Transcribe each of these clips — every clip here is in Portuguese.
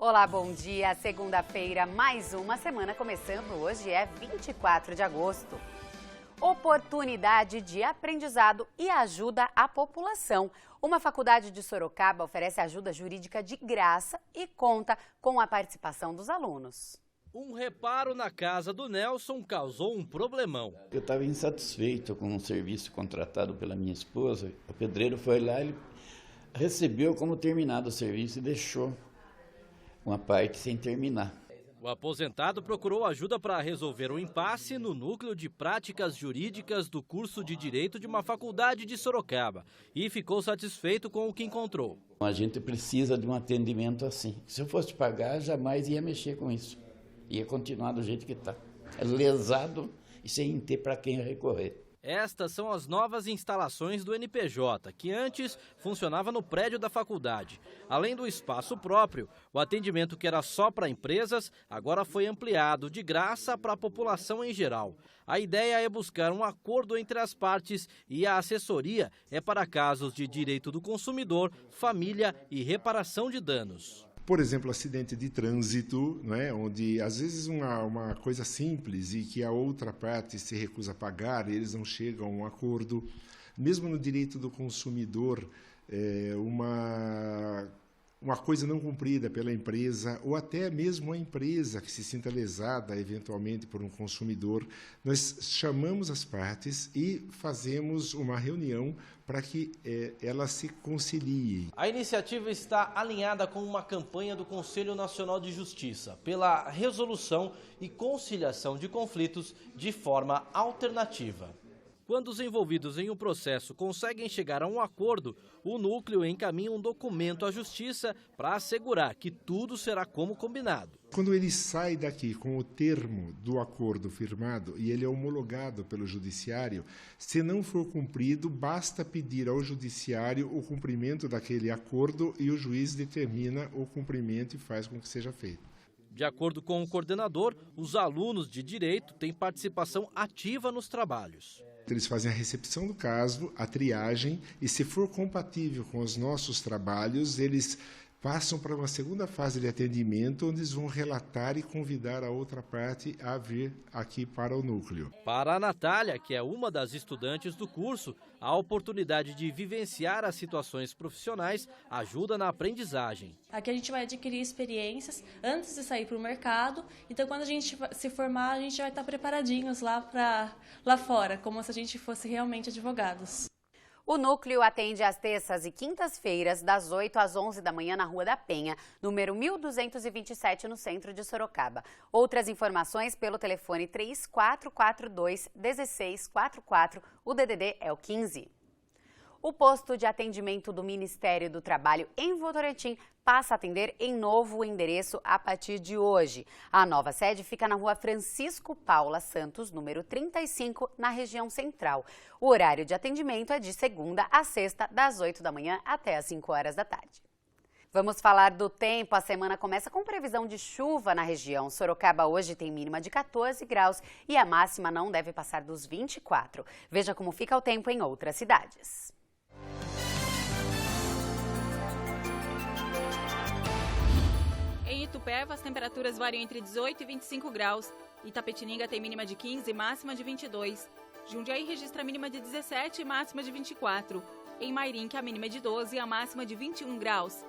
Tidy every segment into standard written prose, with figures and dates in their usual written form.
Olá, bom dia. Segunda-feira, mais uma semana começando. Hoje é 24 de agosto. Oportunidade de aprendizado e ajuda à população. Uma faculdade de Sorocaba oferece ajuda jurídica de graça e conta com a participação dos alunos. Um reparo na casa do Nelson causou um problemão. Eu estava insatisfeito com um serviço contratado pela minha esposa. O pedreiro foi lá, ele recebeu como terminado o serviço e deixou uma parte sem terminar. O aposentado procurou ajuda para resolver o impasse no núcleo de práticas jurídicas do curso de Direito de uma faculdade de Sorocaba e ficou satisfeito com o que encontrou. A gente precisa de um atendimento assim. Se eu fosse pagar, jamais ia mexer com isso. Ia continuar do jeito que está. Lesado e sem ter para quem recorrer. Estas são as novas instalações do NPJ, que antes funcionava no prédio da faculdade. Além do espaço próprio, o atendimento que era só para empresas, agora foi ampliado de graça para a população em geral. A ideia é buscar um acordo entre as partes e a assessoria é para casos de direito do consumidor, família e reparação de danos. Por exemplo, acidente de trânsito, né, onde às vezes uma coisa simples e que a outra parte se recusa a pagar, eles não chegam a um acordo. Mesmo no direito do consumidor, uma coisa não cumprida pela empresa, ou até mesmo a empresa que se sinta lesada eventualmente por um consumidor, nós chamamos as partes e fazemos uma reunião para que elas se conciliem. A iniciativa está alinhada com uma campanha do Conselho Nacional de Justiça pela resolução e conciliação de conflitos de forma alternativa. Quando os envolvidos em um processo conseguem chegar a um acordo, o núcleo encaminha um documento à Justiça para assegurar que tudo será como combinado. Quando ele sai daqui com o termo do acordo firmado e ele é homologado pelo Judiciário, se não for cumprido, basta pedir ao Judiciário o cumprimento daquele acordo e o juiz determina o cumprimento e faz com que seja feito. De acordo com o coordenador, os alunos de direito têm participação ativa nos trabalhos. Eles fazem a recepção do caso, a triagem, e se for compatível com os nossos trabalhos, eles passam para uma segunda fase de atendimento, onde eles vão relatar e convidar a outra parte a vir aqui para o núcleo. Para a Natália, que é uma das estudantes do curso, a oportunidade de vivenciar as situações profissionais ajuda na aprendizagem. Aqui a gente vai adquirir experiências antes de sair para o mercado, então quando a gente se formar, a gente vai estar preparadinhos lá fora, como se a gente fosse realmente advogados. O núcleo atende às terças e quintas-feiras, das 8 às 11 da manhã, na Rua da Penha, número 1227, no centro de Sorocaba. Outras informações pelo telefone 3442-1644, o DDD é o 15. O posto de atendimento do Ministério do Trabalho em Votorantim passa a atender em novo endereço a partir de hoje. A nova sede fica na Rua Francisco Paula Santos, número 35, na região central. O horário de atendimento é de segunda a sexta, das 8 da manhã até as 5 horas da tarde. Vamos falar do tempo. A semana começa com previsão de chuva na região. Sorocaba hoje tem mínima de 14 graus e a máxima não deve passar dos 24. Veja como fica o tempo em outras cidades. Em Itupeva, as temperaturas variam entre 18 e 25 graus. Itapetininga tem mínima de 15 e máxima de 22. Jundiaí registra mínima de 17 e máxima de 24. Em Mairinque, a mínima é de 12 e a máxima de 21 graus.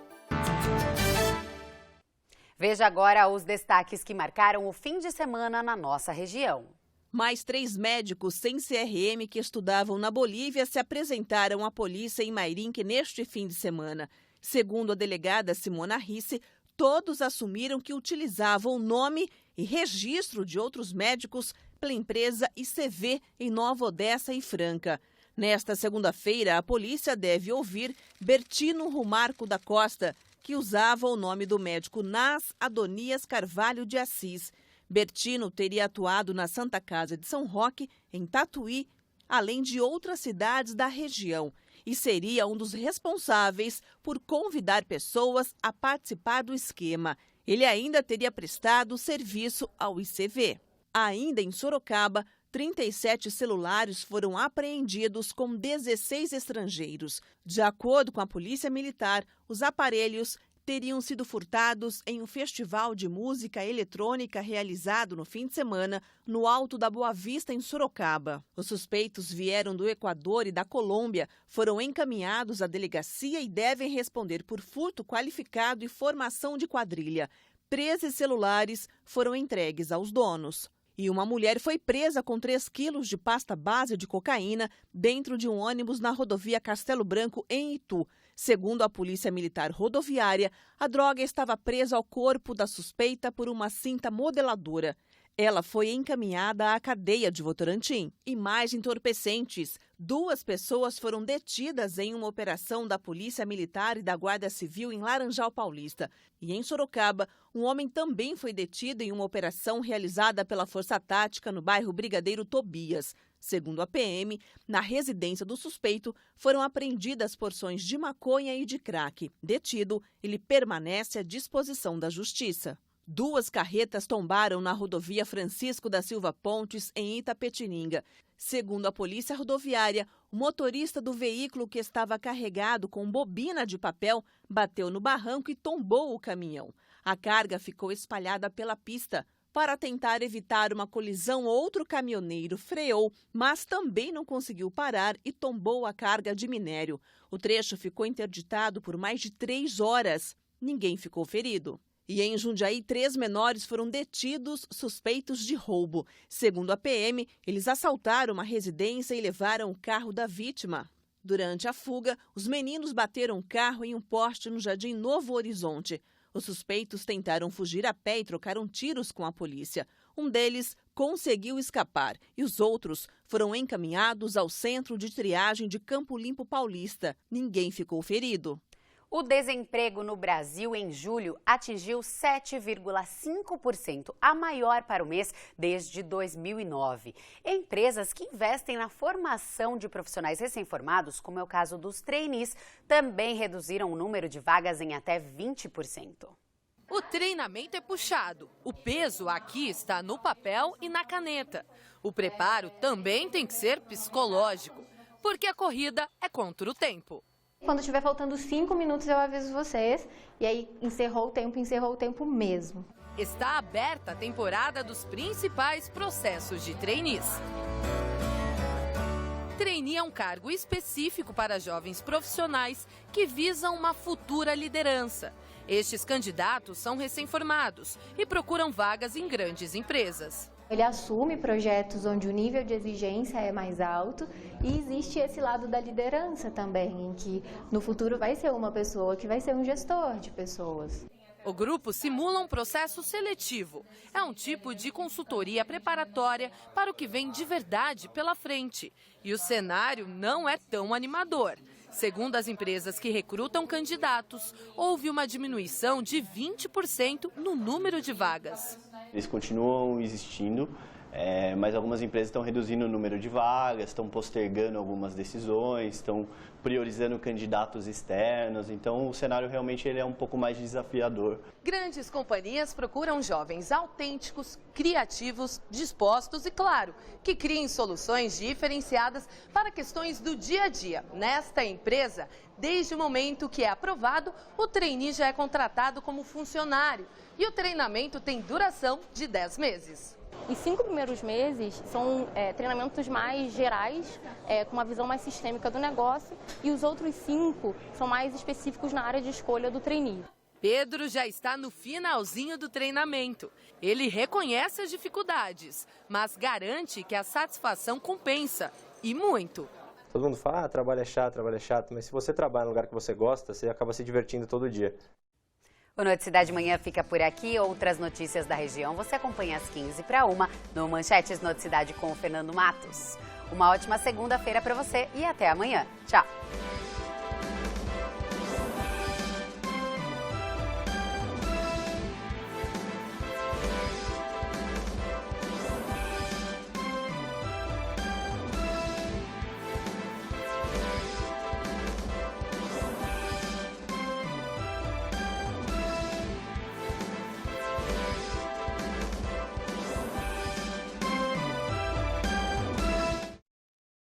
Veja agora os destaques que marcaram o fim de semana na nossa região. Mais 3 médicos sem CRM que estudavam na Bolívia se apresentaram à polícia em Mairinque neste fim de semana. Segundo a delegada Simona Risse, todos assumiram que utilizavam o nome e registro de outros médicos pela empresa ICV em Nova Odessa e Franca. Nesta segunda-feira, a polícia deve ouvir Bertino Rumarco da Costa, que usava o nome do médico Nas Adonias Carvalho de Assis. Bertino teria atuado na Santa Casa de São Roque, em Tatuí, além de outras cidades da região, e seria um dos responsáveis por convidar pessoas a participar do esquema. Ele ainda teria prestado serviço ao ICV. Ainda em Sorocaba, 37 celulares foram apreendidos com 16 estrangeiros. De acordo com a Polícia Militar, os aparelhos teriam sido furtados em um festival de música eletrônica realizado no fim de semana no Alto da Boa Vista, em Sorocaba. Os suspeitos vieram do Equador e da Colômbia, foram encaminhados à delegacia e devem responder por furto qualificado e formação de quadrilha. 13 celulares foram entregues aos donos. E uma mulher foi presa com 3 quilos de pasta base de cocaína dentro de um ônibus na rodovia Castelo Branco, em Itu. Segundo a Polícia Militar Rodoviária, a droga estava presa ao corpo da suspeita por uma cinta modeladora. Ela foi encaminhada à cadeia de Votorantim. E mais entorpecentes. 2 pessoas foram detidas em uma operação da Polícia Militar e da Guarda Civil em Laranjal Paulista. E em Sorocaba, um homem também foi detido em uma operação realizada pela Força Tática no bairro Brigadeiro Tobias. Segundo a PM, na residência do suspeito foram apreendidas porções de maconha e de crack. Detido, ele permanece à disposição da Justiça. 2 carretas tombaram na rodovia Francisco da Silva Pontes, em Itapetininga. Segundo a Polícia Rodoviária, o motorista do veículo, que estava carregado com bobina de papel, bateu no barranco e tombou o caminhão. A carga ficou espalhada pela pista. Para tentar evitar uma colisão, outro caminhoneiro freou, mas também não conseguiu parar e tombou a carga de minério. O trecho ficou interditado por mais de 3 horas. Ninguém ficou ferido. E em Jundiaí, 3 menores foram detidos suspeitos de roubo. Segundo a PM, eles assaltaram uma residência e levaram o carro da vítima. Durante a fuga, os meninos bateram o carro em um poste no Jardim Novo Horizonte. Os suspeitos tentaram fugir a pé e trocaram tiros com a polícia. Um deles conseguiu escapar e os outros foram encaminhados ao Centro de Triagem de Campo Limpo Paulista. Ninguém ficou ferido. O desemprego no Brasil em julho atingiu 7,5%, a maior para o mês desde 2009. Empresas que investem na formação de profissionais recém-formados, como é o caso dos trainees, também reduziram o número de vagas em até 20%. O treinamento é puxado. O peso aqui está no papel e na caneta. O preparo também tem que ser psicológico, porque a corrida é contra o tempo. Quando estiver faltando 5 minutos, eu aviso vocês. E aí, encerrou o tempo mesmo. Está aberta a temporada dos principais processos de trainees. Trainee é um cargo específico para jovens profissionais que visam uma futura liderança. Estes candidatos são recém-formados e procuram vagas em grandes empresas. Ele assume projetos onde o nível de exigência é mais alto e existe esse lado da liderança também, em que no futuro vai ser uma pessoa que vai ser um gestor de pessoas. O grupo simula um processo seletivo. É um tipo de consultoria preparatória para o que vem de verdade pela frente. E o cenário não é tão animador. Segundo as empresas que recrutam candidatos, houve uma diminuição de 20% no número de vagas. Eles continuam existindo, mas algumas empresas estão reduzindo o número de vagas, estão postergando algumas decisões, estão priorizando candidatos externos, então o cenário realmente ele é um pouco mais desafiador. Grandes companhias procuram jovens autênticos, criativos, dispostos e, claro, que criem soluções diferenciadas para questões do dia a dia. Nesta empresa, desde o momento que é aprovado, o trainee já é contratado como funcionário e o treinamento tem duração de 10 meses. Os 5 primeiros meses são treinamentos mais gerais, com uma visão mais sistêmica do negócio, e os outros 5 são mais específicos na área de escolha do trainee. Pedro já está no finalzinho do treinamento. Ele reconhece as dificuldades, mas garante que a satisfação compensa, e muito. Todo mundo fala, trabalho é chato, mas se você trabalha no lugar que você gosta, você acaba se divertindo todo dia. O Noticidade Manhã fica por aqui. Outras notícias da região você acompanha às 12:50 no Manchetes Noticidade com o Fernando Matos. Uma ótima segunda-feira para você e até amanhã. Tchau!